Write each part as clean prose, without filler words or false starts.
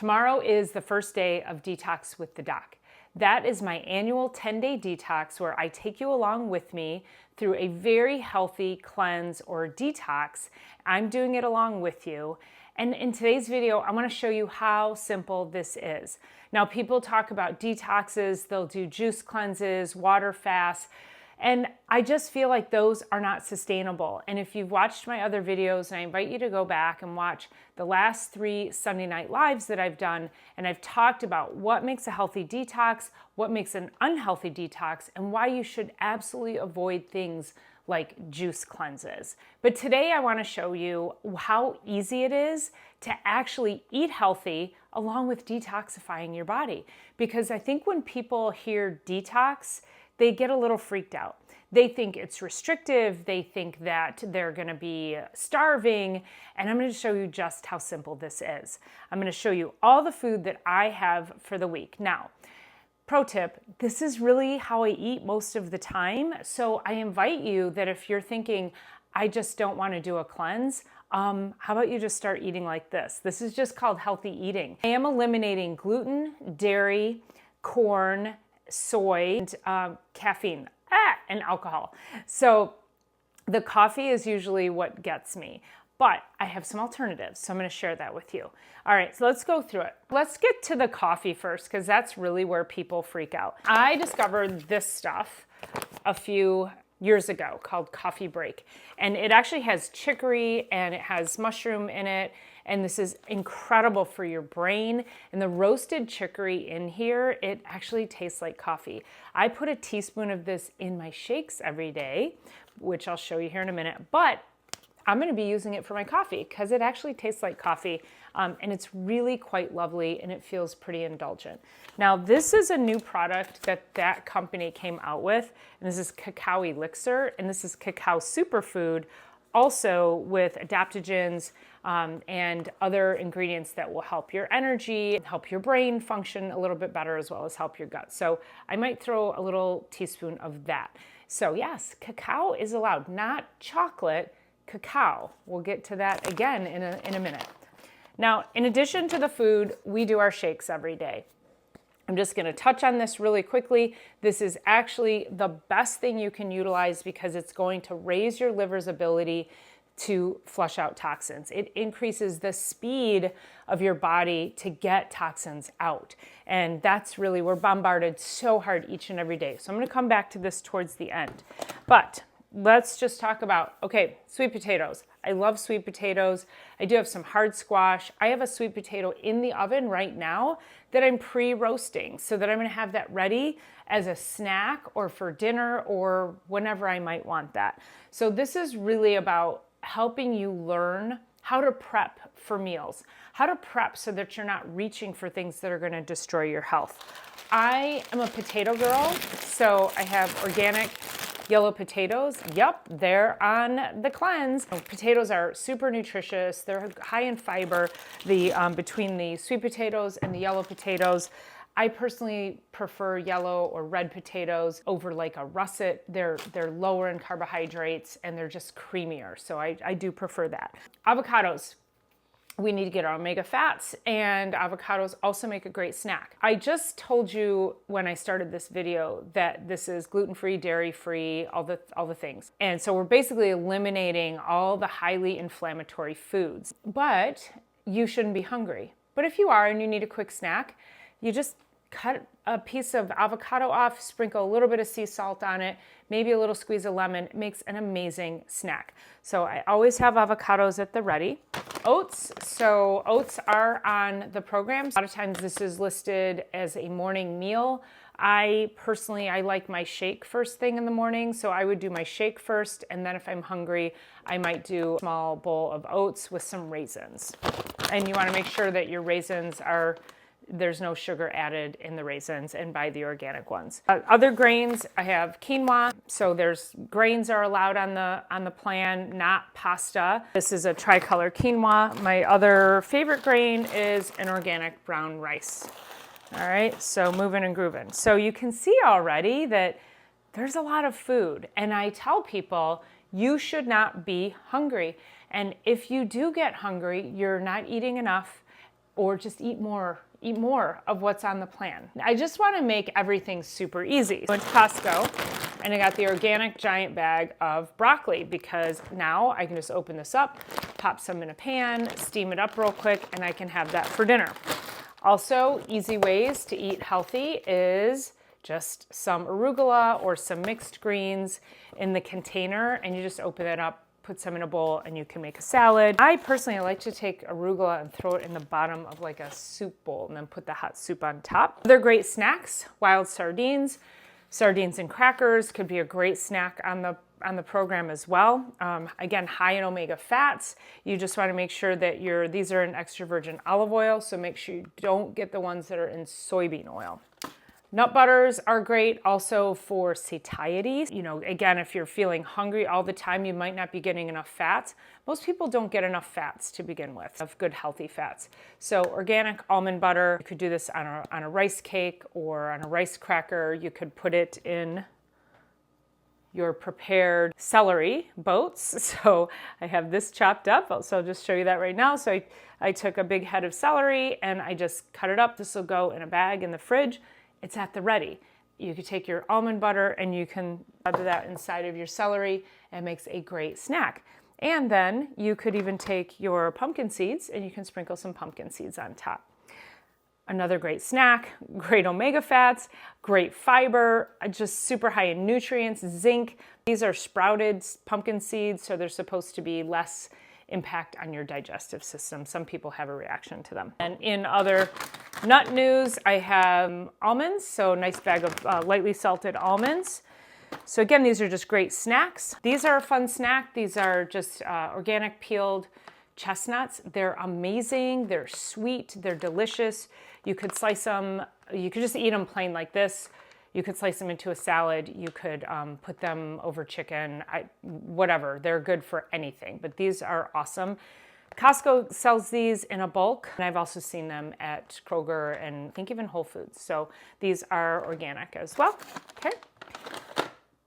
Tomorrow is the first day of Detox with the Doc. That is my annual 10-day detox where I take you along with me through a very healthy cleanse or detox. I'm doing it along with you. And in today's video, I want to show you how simple this is. Now, people talk about detoxes, they'll do juice cleanses, water fasts, and I just feel like those are not sustainable. And if you've watched my other videos, and I invite you to go back and watch the last 3 Sunday Night Lives that I've done, and I've talked about what makes a healthy detox, what makes an unhealthy detox, and why you should absolutely avoid things like juice cleanses. But today I want to show you how easy it is to actually eat healthy along with detoxifying your body. Because I think when people hear detox, they get a little freaked out. They think it's restrictive. They think that they're going to be starving. And I'm going to show you just how simple this is. I'm going to show you all the food that I have for the week. Now, pro tip, this is really how I eat most of the time. So I invite you that if you're thinking, I just don't want to do a cleanse, how about you just start eating like this? This is just called healthy eating. I am eliminating gluten, dairy, corn, soy, and caffeine, and alcohol. So the coffee is usually what gets me, but I have some alternatives, so I'm going to share that with you. All right, so let's go through it. Let's get to the coffee first, because that's really where people freak out. I discovered this stuff a few years ago called Coffee Break, and it actually has chicory and it has mushroom in it, and this is incredible for your brain. And the roasted chicory in here, it actually tastes like coffee. I put a teaspoon of this in my shakes every day, which I'll show you here in a minute, but I'm going to be using it for my coffee because it actually tastes like coffee, and it's really quite lovely, and it feels pretty indulgent. Now, this is a new product that company came out with, and this is cacao elixir, and this is cacao superfood, also with adaptogens and other ingredients that will help your energy, help your brain function a little bit better, as well as help your gut. So I might throw a little teaspoon of that. So yes, cacao is allowed, not chocolate, cacao. We'll get to that again in a minute. Now, in addition to the food, we do our shakes every day. I'm just going to touch on this really quickly. This is actually the best thing you can utilize because it's going to raise your liver's ability to flush out toxins. It increases the speed of your body to get toxins out. And that's really, we're bombarded so hard each and every day. So I'm going to come back to this towards the end. But let's just talk about, okay, sweet potatoes. I love sweet potatoes. I do have some hard squash. I have a sweet potato in the oven right now that I'm pre-roasting so that I'm going to have that ready as a snack or for dinner or whenever I might want that. So this is really about helping you learn how to prep for meals, how to prep so that you're not reaching for things that are going to destroy your health. I am a potato girl, so I have organic yellow potatoes. Yep, they're on the cleanse. Potatoes are super nutritious. They're high in fiber. Between the sweet potatoes and the yellow potatoes, I personally prefer yellow or red potatoes over like a russet. They're lower in carbohydrates and they're just creamier. So I do prefer that. Avocados. We need to get our omega fats, and avocados also make a great snack. I just told you when I started this video that this is gluten-free, dairy-free, all the things. And so we're basically eliminating all the highly inflammatory foods. But you shouldn't be hungry. But if you are and you need a quick snack, you just cut a piece of avocado off, sprinkle a little bit of sea salt on it, maybe a little squeeze of lemon. It makes an amazing snack. So I always have avocados at the ready. Oats. So oats are on the program. A lot of times this is listed as a morning meal. I like my shake first thing in the morning. So I would do my shake first. And then if I'm hungry, I might do a small bowl of oats with some raisins. And you want to make sure that your raisins there's no sugar added in the raisins, and buy the organic ones. Other grains, I have quinoa. So there's grains are allowed on the plan, not pasta. This is a tricolor quinoa. My other favorite grain is an organic brown rice. All right, so moving and grooving. So you can see already that there's a lot of food, and I tell people you should not be hungry. And if you do get hungry, you're not eating enough, or just eat more of what's on the plan. I just want to make everything super easy. I went to Costco and I got the organic giant bag of broccoli because now I can just open this up, pop some in a pan, steam it up real quick, and I can have that for dinner. Also, easy ways to eat healthy is just some arugula or some mixed greens in the container, and you just open it up, put some in a bowl, and you can make a salad. I personally like to take arugula and throw it in the bottom of like a soup bowl and then put the hot soup on top. They're great snacks. Wild sardines, sardines and crackers could be a great snack on the program as well. Again, high in omega fats. You just want to make sure that these are in extra virgin olive oil, so make sure you don't get the ones that are in soybean oil. Nut butters are great also for satiety. You know, again, if you're feeling hungry all the time, you might not be getting enough fats. Most people don't get enough fats to begin with, of good healthy fats. So organic almond butter, you could do this on a rice cake or on a rice cracker. You could put it in your prepared celery boats. So I have this chopped up, so I'll just show you that right now. So I took a big head of celery and I just cut it up. This will go in a bag in the fridge. It's at the ready. You could take your almond butter and you can add that inside of your celery. It makes a great snack. And then you could even take your pumpkin seeds and you can sprinkle some pumpkin seeds on top. Another great snack, great omega fats, great fiber, just super high in nutrients, zinc. These are sprouted pumpkin seeds, so they're supposed to be less impact on your digestive system. Some people have a reaction to them. And in other nut news, I have almonds, so a nice bag of lightly salted almonds. So again, these are just great snacks. These are a fun snack. These are just organic peeled chestnuts. They're amazing. They're sweet. They're delicious. You could slice them. You could just eat them plain like this. You could slice them into a salad. You could put them over chicken, whatever. They're good for anything, but these are awesome. Costco sells these in a bulk, and I've also seen them at Kroger and I think even Whole Foods. So these are organic as well. Okay.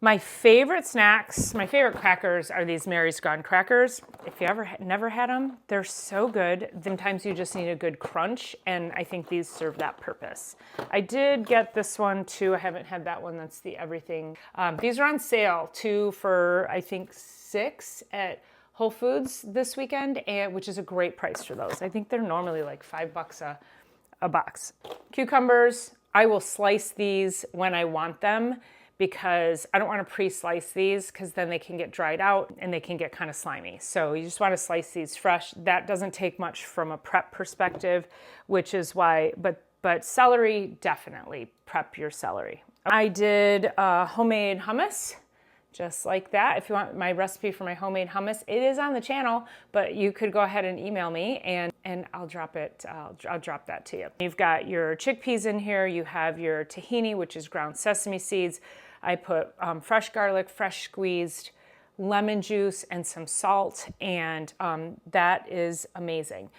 My favorite snacks, my favorite crackers are these Mary's Gone crackers. If you never had them, they're so good. Sometimes you just need a good crunch, and I think these serve that purpose. I did get this one too. I haven't had that one. That's the everything. These are on sale, 2 for I think $6 at Whole Foods this weekend, which is a great price for those. I think they're normally like $5 a box. Cucumbers, I will slice these when I want them, because I don't want to pre-slice these because then they can get dried out and they can get kind of slimy. So you just want to slice these fresh. That doesn't take much from a prep perspective, which is why, but celery, definitely prep your celery. I did homemade hummus, just like that. If you want my recipe for my homemade hummus, it is on the channel, but you could go ahead and email me and I'll drop it. I'll drop that to you. You've got your chickpeas in here. You have your tahini, which is ground sesame seeds. I put fresh garlic, fresh squeezed lemon juice, and some salt, and that is amazing.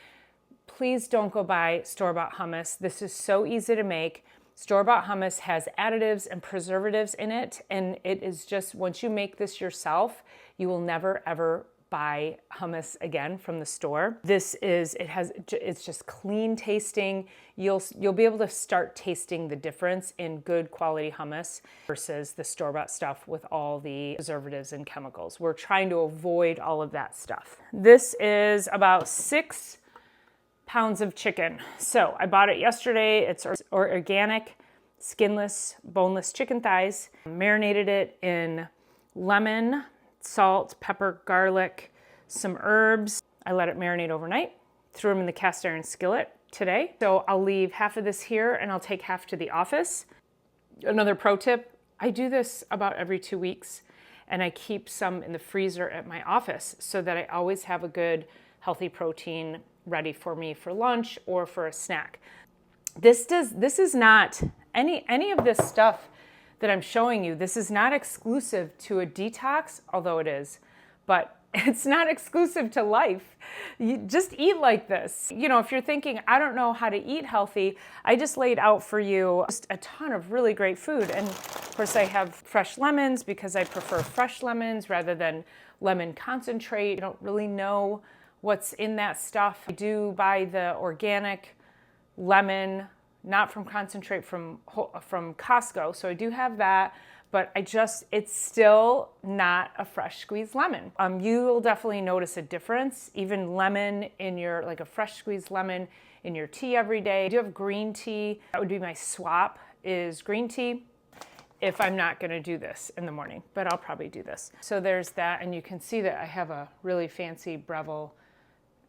Please don't go buy store-bought hummus. This is so easy to make. Store-bought hummus has additives and preservatives in it, and it is just, once you make this yourself, you will never ever buy hummus again from the store. It's just clean tasting. You'll be able to start tasting the difference in good quality hummus versus the store-bought stuff with all the preservatives and chemicals. We're trying to avoid all of that stuff. This is about 6 pounds of chicken. So I bought it yesterday. It's organic, skinless, boneless chicken thighs. Marinated it in lemon, salt, pepper, garlic, some herbs. I let it marinate overnight. Threw them in the cast iron skillet today. So I'll leave half of this here and I'll take half to the office. Another pro tip, I do this about every 2 weeks and I keep some in the freezer at my office so that I always have a good healthy protein ready for me for lunch or for a snack. This is not any of this stuff that I'm showing you. This is not exclusive to a detox, although it is, but it's not exclusive to life. You just eat like this. You know, if you're thinking, I don't know how to eat healthy, I just laid out for you just a ton of really great food. And of course I have fresh lemons because I prefer fresh lemons rather than lemon concentrate. I don't really know what's in that stuff. I do buy the organic lemon, not from concentrate, from Costco. So I do have that, but it's still not a fresh squeezed lemon. You will definitely notice a difference. Even lemon in your, like a fresh squeezed lemon in your tea every day. I do have green tea. That would be my swap, is green tea, if I'm not gonna do this in the morning, but I'll probably do this. So there's that, and you can see that I have a really fancy Beverage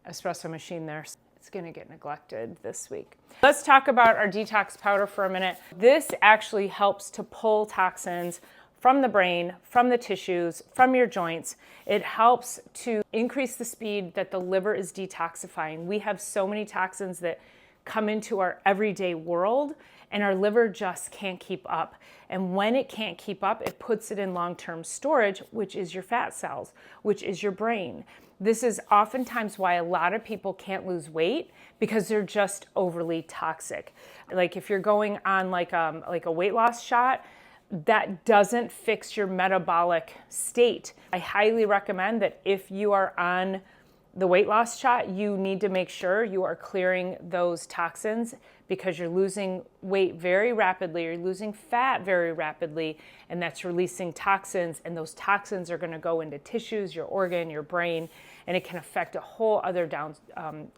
espresso machine there. It's gonna get neglected this week. Let's talk about our detox powder for a minute. This actually helps to pull toxins from the brain, from the tissues, from your joints. It helps to increase the speed that the liver is detoxifying. We have so many toxins that come into our everyday world, and our liver just can't keep up. And when it can't keep up, it puts it in long-term storage, which is your fat cells, which is your brain. This is oftentimes why a lot of people can't lose weight, because they're just overly toxic. Like if you're going on like a weight loss shot, that doesn't fix your metabolic state. I highly recommend that if you are on the weight loss shot, you need to make sure you are clearing those toxins, because you're losing weight very rapidly, you're losing fat very rapidly, and that's releasing toxins, and those toxins are gonna go into tissues, your organ, your brain, and it can affect a whole other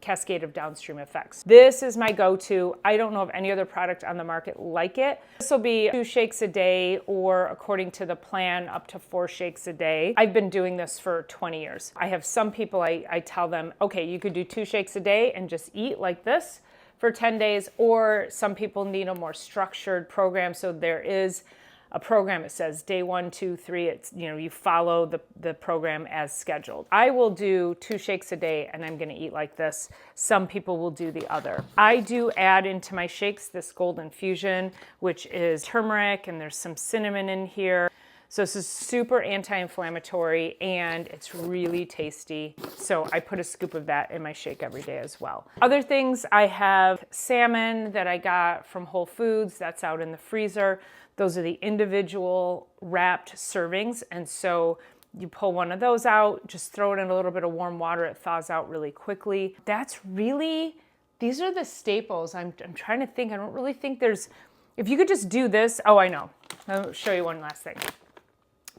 cascade of downstream effects. This is my go-to. I don't know of any other product on the market like it. This will be 2 shakes a day, or according to the plan, up to 4 shakes a day. I've been doing this for 20 years. I have some people, I tell them, okay, you could do 2 shakes a day and just eat like this for 10 days, or some people need a more structured program. So there is a program. It says day 1, 2, 3. It's, you follow the program as scheduled. I will do 2 shakes a day, and I'm going to eat like this. Some people will do the other. I do add into my shakes this golden fusion, which is turmeric, and there's some cinnamon in here. So this is super anti-inflammatory, and it's really tasty. So I put a scoop of that in my shake every day as well. Other things, I have salmon that I got from Whole Foods. That's out in the freezer. Those are the individual wrapped servings. And so you pull one of those out, just throw it in a little bit of warm water. It thaws out really quickly. These are the staples. I'm trying to think. I don't really think if you could just do this. Oh, I know. I'll show you one last thing.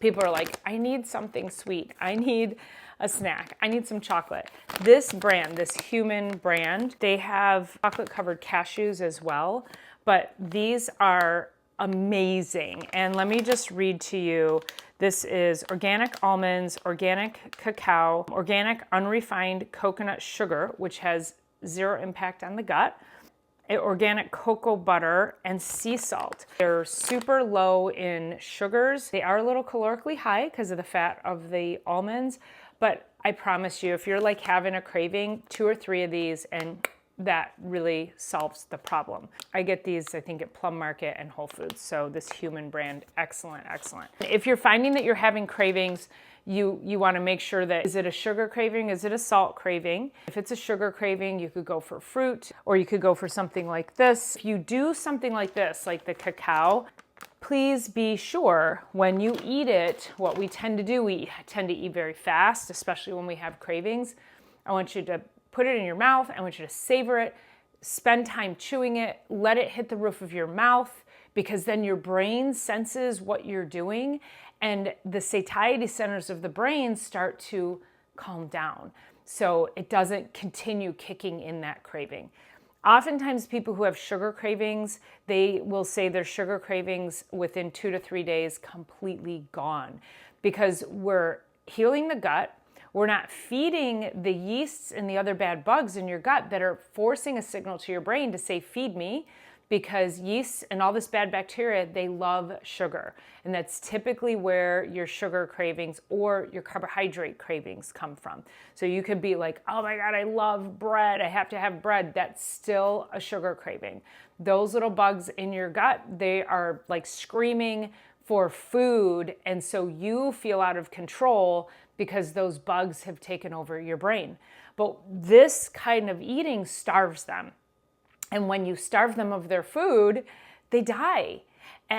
People are like, I need something sweet. I need a snack. I need some chocolate. This brand, this Human brand, they have chocolate covered cashews as well, but these are amazing. And let me just read to you. This is organic almonds, organic cacao, organic unrefined coconut sugar, which has 0 impact on the gut, organic cocoa butter, and sea salt. They're super low in sugars. They are a little calorically high because of the fat of the almonds, but I promise you, if you're like having a craving, 2 or 3 of these, and that really solves the problem. I get these, I think, at Plum Market and Whole Foods. So this Human brand, excellent, excellent. If you're finding that you're having cravings, you want to make sure that, is it a sugar craving? Is it a salt craving? If it's a sugar craving, you could go for fruit, or you could go for something like this. If you do something like this, like the cacao, please be sure when you eat it, what we tend to do, we tend to eat very fast, especially when we have cravings. I want you to put it in your mouth. I want you to savor it, spend time chewing it, let it hit the roof of your mouth, because then your brain senses what you're doing, and the satiety centers of the brain start to calm down, so it doesn't continue kicking in that craving. Oftentimes people who have sugar cravings, they will say their sugar cravings within 2 to 3 days completely gone, because we're healing the gut. We're not feeding the yeasts and the other bad bugs in your gut that are forcing a signal to your brain to say, feed me, because yeasts and all this bad bacteria, they love sugar. And that's typically where your sugar cravings or your carbohydrate cravings come from. So you could be like, oh my God, I love bread. I have to have bread. That's still a sugar craving. Those little bugs in your gut, they are like screaming for food. And so you feel out of control because those bugs have taken over your brain. But this kind of eating starves them. And when you starve them of their food, they die.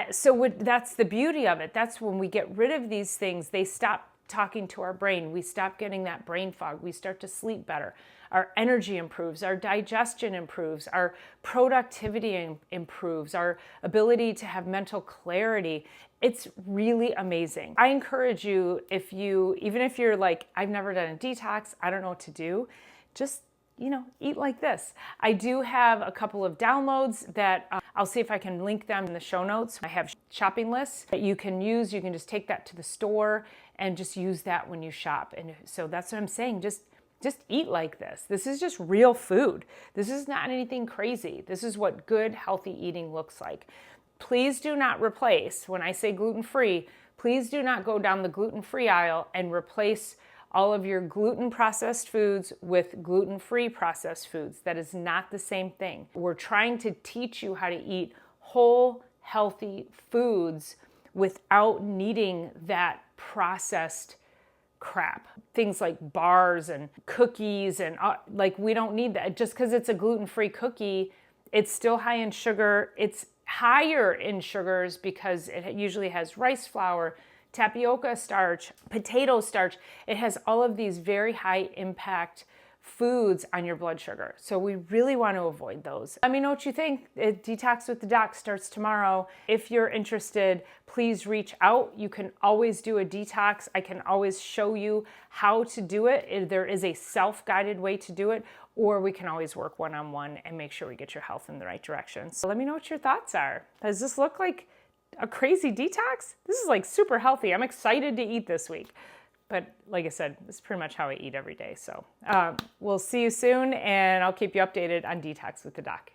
So that's the beauty of it. That's when we get rid of these things, they stop talking to our brain. We stop getting that brain fog. We start to sleep better. Our energy improves, our digestion improves, our productivity improves, our ability to have mental clarity. It's really amazing. I encourage you, even if you're like, I've never done a detox, I don't know what to do, just eat like this. I do have a couple of downloads that I'll see if I can link them in the show notes. I have shopping lists that you can use. You can just take that to the store and just use that when you shop. And so that's what I'm saying. Just eat like this. This is just real food. This is not anything crazy. This is what good, healthy eating looks like. Please do not replace, when I say gluten-free, please do not go down the gluten-free aisle and replace all of your gluten processed foods with gluten-free processed foods. That is not the same thing. We're trying to teach you how to eat whole, healthy foods without needing that processed crap. Things like bars and cookies and we don't need that. Just because it's a gluten-free cookie, it's still high in sugar. It's higher in sugars because it usually has rice flour, tapioca starch, potato starch. It has all of these very high impact foods on your blood sugar. So we really want to avoid those. Let me know what you think. Detox with the Doc starts tomorrow. If you're interested, please reach out. You can always do a detox. I can always show you how to do it. There is a self-guided way to do it, or we can always work one-on-one and make sure we get your health in the right direction. So let me know what your thoughts are. Does this look like a crazy detox? This is like super healthy. I'm excited to eat this week. But like I said, this is pretty much how I eat every day. So we'll see you soon, and I'll keep you updated on Detox with the Doc.